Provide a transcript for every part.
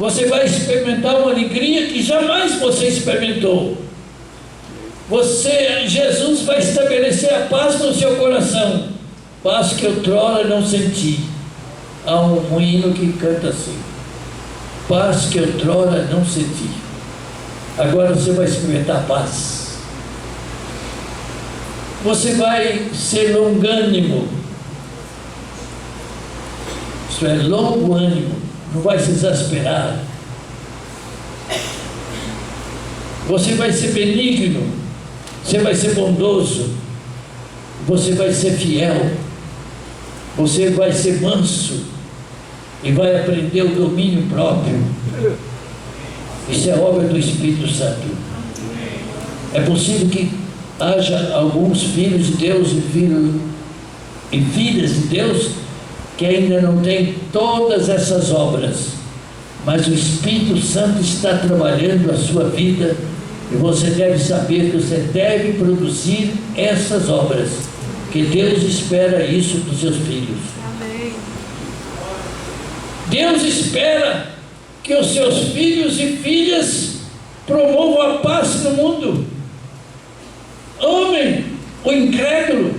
Você vai experimentar uma alegria que jamais você experimentou. Jesus vai estabelecer a paz no seu coração, paz que outrora não senti. Há um hino que canta assim: paz que outrora não senti. Agora você vai experimentar paz. Você vai ser longânimo, isso é, longo ânimo, não vai se exasperar. Você vai ser benigno, você vai ser bondoso, você vai ser fiel, você vai ser manso e vai aprender o domínio próprio. Isso é obra do Espírito Santo. É possível que haja alguns filhos de Deus e filhas de Deus que ainda não têm todas essas obras, mas o Espírito Santo está trabalhando a sua vida e você deve saber que você deve produzir essas obras, que Deus espera isso dos seus filhos. Amém. Deus espera que os seus filhos e filhas promovam a paz no mundo. Amem o incrédulo,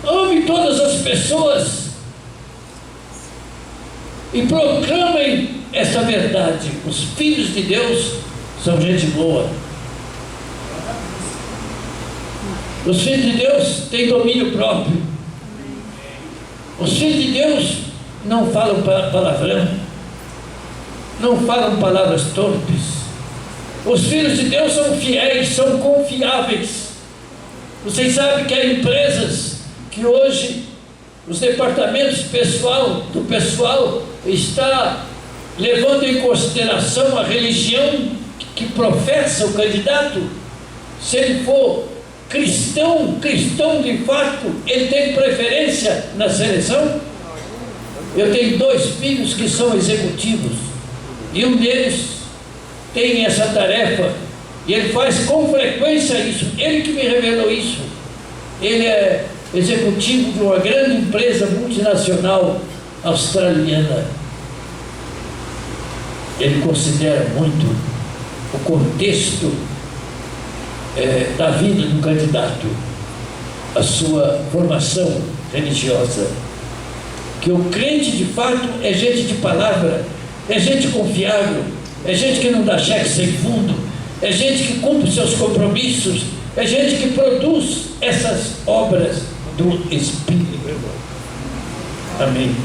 ame todas as pessoas e proclamem essa verdade. Os filhos de Deus são gente boa. Os filhos de Deus têm domínio próprio. Os filhos de Deus não falam palavrão, não falam palavras torpes. Os filhos de Deus são fiéis, são confiáveis. Vocês sabem que há empresas que hoje os departamentos do pessoal está levando em consideração a religião que professa o candidato. Se ele for cristão de fato, ele tem preferência na seleção. Eu tenho 2 filhos que são executivos e um deles tem essa tarefa e ele faz com frequência isso. Ele que me revelou isso. Ele é executivo de uma grande empresa multinacional australiana. Ele considera muito o contexto da vida do candidato, a sua formação religiosa, que o crente de fato é gente de palavra, é gente confiável, é gente que não dá cheque sem fundo, é gente que cumpre seus compromissos, é gente que produz essas obras do Espírito. Amém.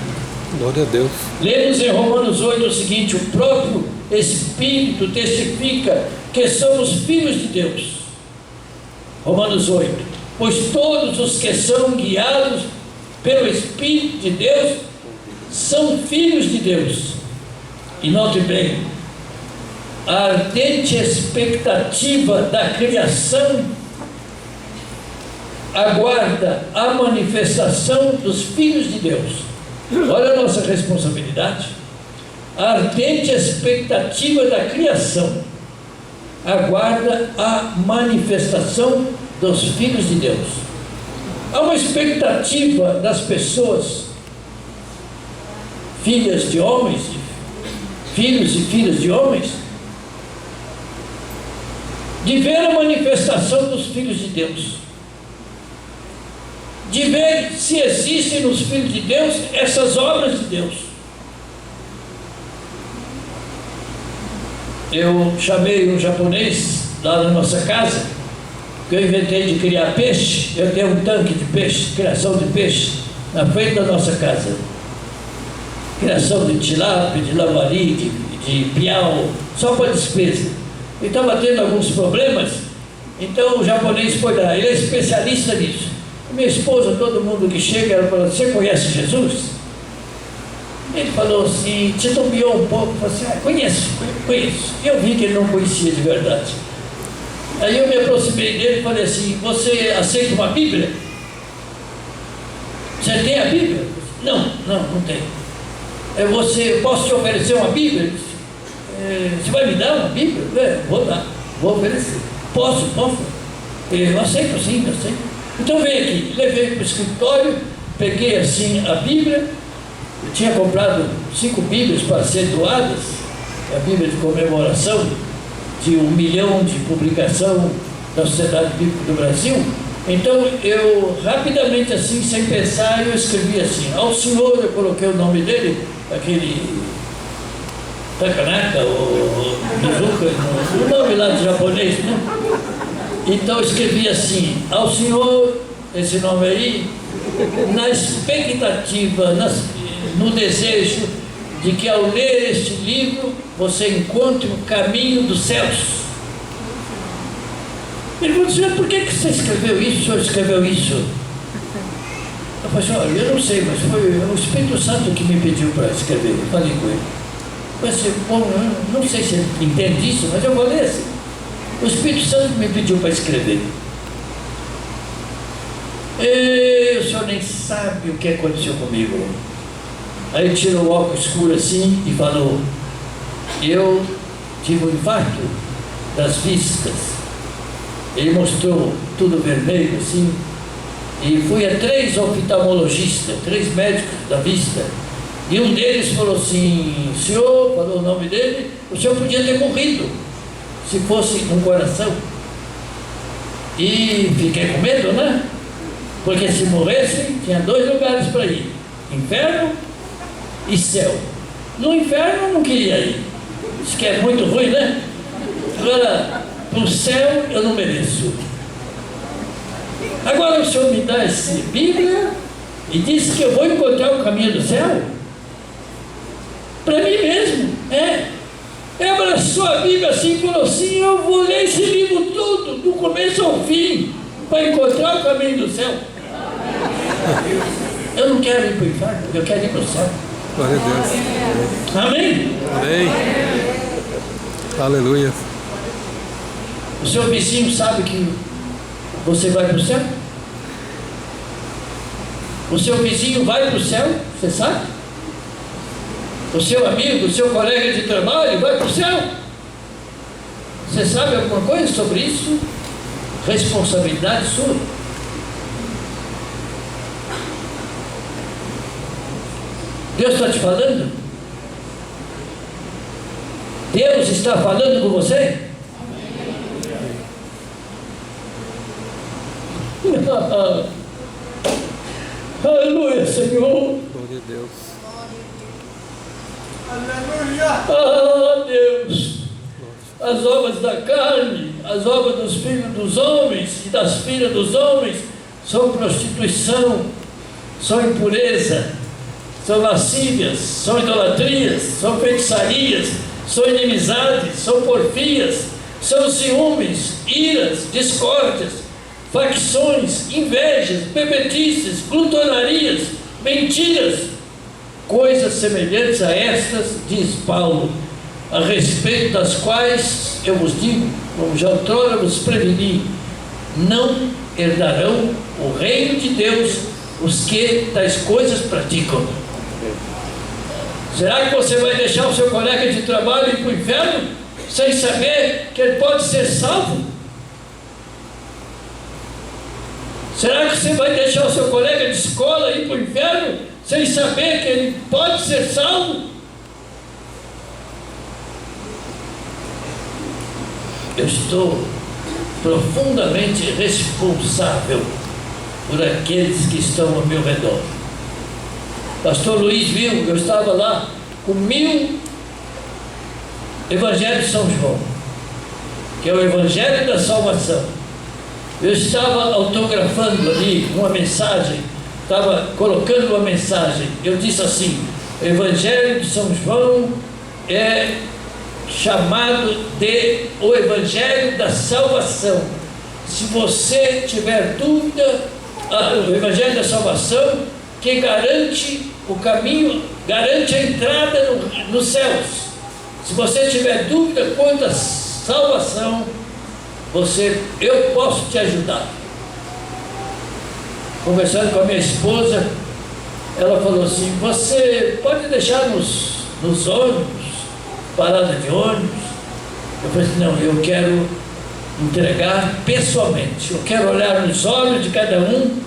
Glória a Deus. Lemos em Romanos 8 o seguinte: o próprio Espírito testifica que somos filhos de Deus. Romanos 8: pois todos os que são guiados pelo Espírito de Deus são filhos de Deus. E note bem, a ardente expectativa da criação aguarda a manifestação dos filhos de Deus. Olha a nossa responsabilidade. A ardente expectativa da criação aguarda a manifestação dos filhos de Deus. Há uma expectativa das pessoas, filhas de homens, filhos e filhas de homens, de ver a manifestação dos filhos de Deus, de ver se existem nos filhos de Deus essas obras de Deus. Eu chamei um japonês lá na nossa casa, que eu inventei de criar peixe. Eu tenho um tanque de peixe, criação de peixe, na frente da nossa casa. Criação de tilápia, de lambari, de piau, só para despesa. E estava tendo alguns problemas, então o japonês foi lá, ele é especialista nisso. Minha esposa, todo mundo que chega, ela falou: você conhece Jesus? Ele falou assim, titubeou um pouco, falou assim: conheço. E eu vi que ele não conhecia de verdade. Aí eu me aproximei dele e falei assim: você aceita uma Bíblia? Você tem a Bíblia? Não tenho. Eu posso te oferecer uma Bíblia? Você vai me dar uma Bíblia? Vou dar, vou oferecer. Posso? Eu aceito, sim, eu aceito. Então vem aqui. Levei para o escritório, peguei assim a Bíblia Eu tinha comprado 5 Bíblias para ser doadas, a Bíblia de comemoração de 1 milhão de publicação da Sociedade Bíblica do Brasil. Então eu rapidamente, assim, sem pensar, eu escrevi assim: ao senhor, eu coloquei o nome dele, aquele Takanaka, ou Mizuka, o nome lá de japonês, né? Então eu escrevi assim: ao senhor, esse nome aí, na expectativa, no desejo de que ao ler este livro você encontre o caminho dos céus. Ele falou: senhor, por que você escreveu isso? O senhor escreveu isso? Eu falei assim: olha, eu não sei, mas foi o Espírito Santo que me pediu para escrever. Eu falei com ele. Eu falei: bom, eu não sei se ele entende isso, mas eu vou ler assim. O Espírito Santo me pediu para escrever. E o senhor nem sabe o que aconteceu comigo. Aí ele tirou o óculos escuro assim e falou: eu tive um infarto das vistas. Ele mostrou tudo vermelho assim, e fui a 3 oftalmologistas, 3 médicos da vista, e um deles falou assim: senhor, falou o nome dele, o senhor podia ter morrido se fosse um coração. E fiquei com medo, né? Porque se morresse, tinha 2 lugares para ir: inferno e céu. No inferno eu não queria ir, isso que é muito ruim, né? Agora, para o céu eu não mereço. Agora o senhor me dá essa Bíblia e diz que eu vou encontrar o caminho do céu? Para mim mesmo, Ele abraçou a Bíblia assim e falou assim: eu vou ler esse livro todo, do começo ao fim, para encontrar o caminho do céu. Eu não quero ir para o inferno, eu quero ir para o céu. Glória a Deus. Amém? Amém. Aleluia. O seu vizinho sabe que você vai para o céu? O seu vizinho vai para o céu, você sabe? O seu amigo, o seu colega de trabalho vai para o céu? Você sabe alguma coisa sobre isso? Responsabilidade sua. Deus está te falando? Deus está falando com você? Aleluia, Senhor. Glória a Deus. Ah, Deus. As obras da carne, as obras dos filhos dos homens e das filhas dos homens são prostituição, são impureza, são lascívias, são idolatrias, são feitiçarias, são inimizades, são porfias, são ciúmes, iras, discórdias, facções, invejas, bebedices, glutonarias, mentiras, coisas semelhantes a estas, diz Paulo, a respeito das quais eu vos digo, como já outrora vos preveni, não herdarão o reino de Deus os que tais coisas praticam. Será que você vai deixar o seu colega de trabalho ir para o inferno sem saber que ele pode ser salvo? Será que você vai deixar o seu colega de escola ir para o inferno sem saber que ele pode ser salvo? Eu estou profundamente responsável por aqueles que estão ao meu redor. Pastor Luiz viu, eu estava lá com 1000 Evangelhos de São João, que é o Evangelho da Salvação. Eu estava autografando ali uma mensagem, estava colocando uma mensagem. Eu disse assim: o Evangelho de São João é chamado de o Evangelho da Salvação. Se você tiver dúvida, o Evangelho da Salvação, que garante o caminho, garante a entrada nos céus. Se você tiver dúvida quanto à salvação, eu posso te ajudar. Conversando com a minha esposa, ela falou assim: você pode deixar nos ônibus, parada de ônibus? Eu falei assim: não, eu quero entregar pessoalmente, eu quero olhar nos olhos de cada um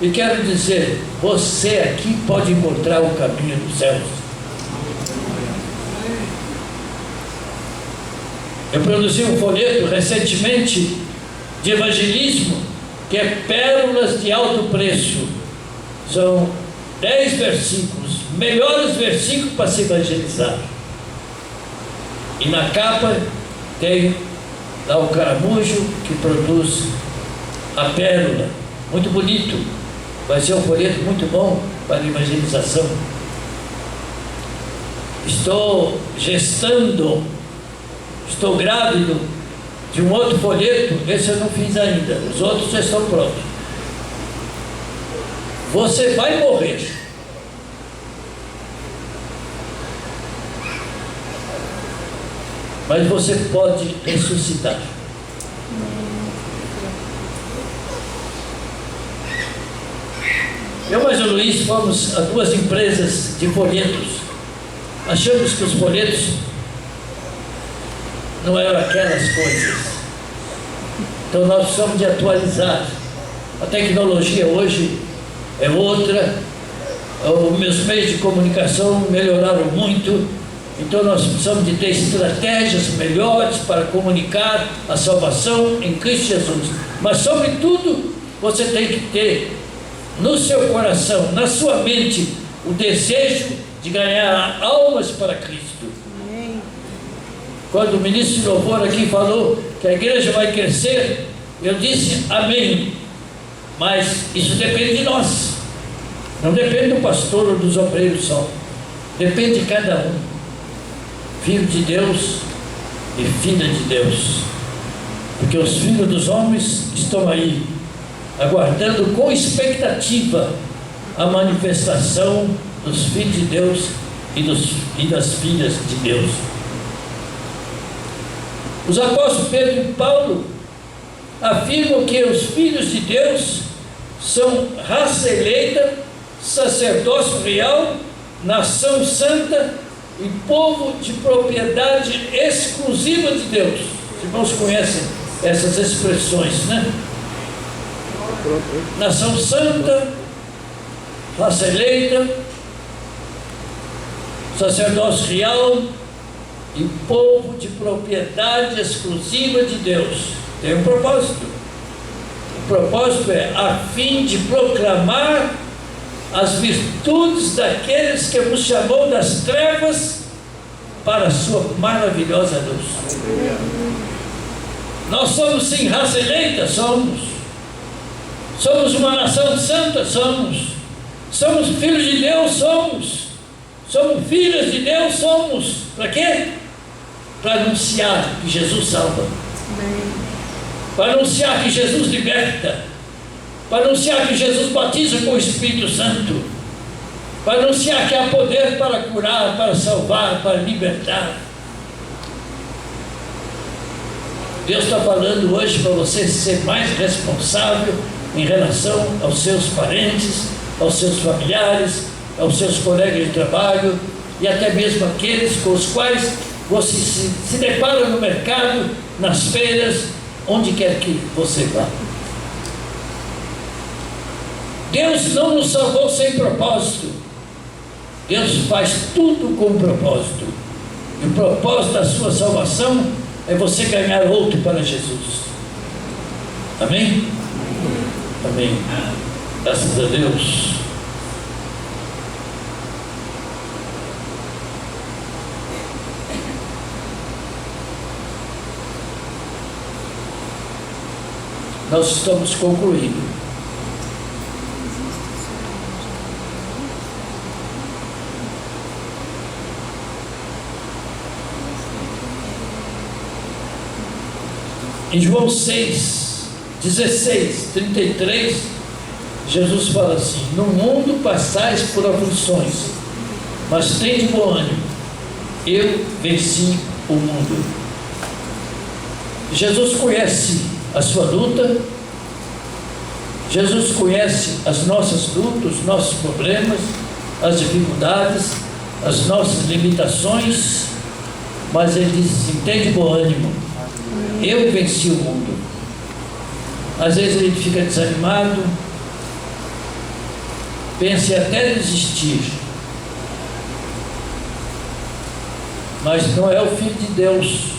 E quero dizer, você aqui pode encontrar o caminho dos céus. Eu produzi um folheto recentemente de evangelismo, que é Pérolas de Alto Preço. São 10 versículos, melhores versículos para se evangelizar. E na capa tem lá o caramujo que produz a pérola. Muito bonito. Vai ser um folheto muito bom para a evangelização. Estou gestando, estou grávido de um outro folheto. Esse eu não fiz ainda, os outros já estão prontos. Você vai morrer. Mas você pode ressuscitar. Eu e o Luiz fomos a 2 empresas de folhetos. Achamos que os folhetos não eram aquelas coisas. Então nós precisamos de atualizar. A tecnologia hoje é outra. Os meus meios de comunicação melhoraram muito. Então nós precisamos de ter estratégias melhores para comunicar a salvação em Cristo Jesus. Mas sobretudo, você tem que ter no seu coração, na sua mente, o desejo de ganhar almas para Cristo. Amém. Quando o ministro de louvor aqui falou que a igreja vai crescer, eu disse amém. Mas isso depende de nós. Não depende do pastor ou dos obreiros só. Depende de cada um. Filho de Deus e filha de Deus. Porque os filhos dos homens estão aí, aguardando com expectativa a manifestação dos filhos de Deus e das filhas de Deus. Os apóstolos Pedro e Paulo afirmam que os filhos de Deus são raça eleita, sacerdócio real, nação santa e povo de propriedade exclusiva de Deus. Os irmãos conhecem essas expressões, né? Nação santa, raça eleita, sacerdócio real e povo de propriedade exclusiva de Deus. Tem um propósito. O propósito é a fim de proclamar as virtudes daqueles que nos chamou das trevas para a sua maravilhosa luz. Nós somos sim raça eleita, somos uma nação santa, somos filhos de Deus, somos filhas de Deus, somos. Para quê? Para anunciar que Jesus salva, para anunciar que Jesus liberta, para anunciar que Jesus batiza com o Espírito Santo, para anunciar que há poder para curar, para salvar, para libertar. Deus está falando hoje para você ser mais responsável em relação aos seus parentes, aos seus familiares, aos seus colegas de trabalho e até mesmo aqueles com os quais você se depara no mercado, nas feiras, onde quer que você vá. Deus não nos salvou sem propósito. Deus faz tudo com propósito. E o propósito da sua salvação é você ganhar outro para Jesus. Amém? Amém. Graças a Deus. Nós estamos concluindo. Em João 6, 16, 33, Jesus fala assim: no mundo passais por aflições, mas tende bom ânimo, eu venci o mundo. Jesus conhece a sua luta, Jesus conhece as nossas lutas, os nossos problemas, as dificuldades, as nossas limitações, mas Ele diz assim: tende bom ânimo, eu venci o mundo. Às vezes a gente fica desanimado, pense até desistir, mas não é o Filho de Deus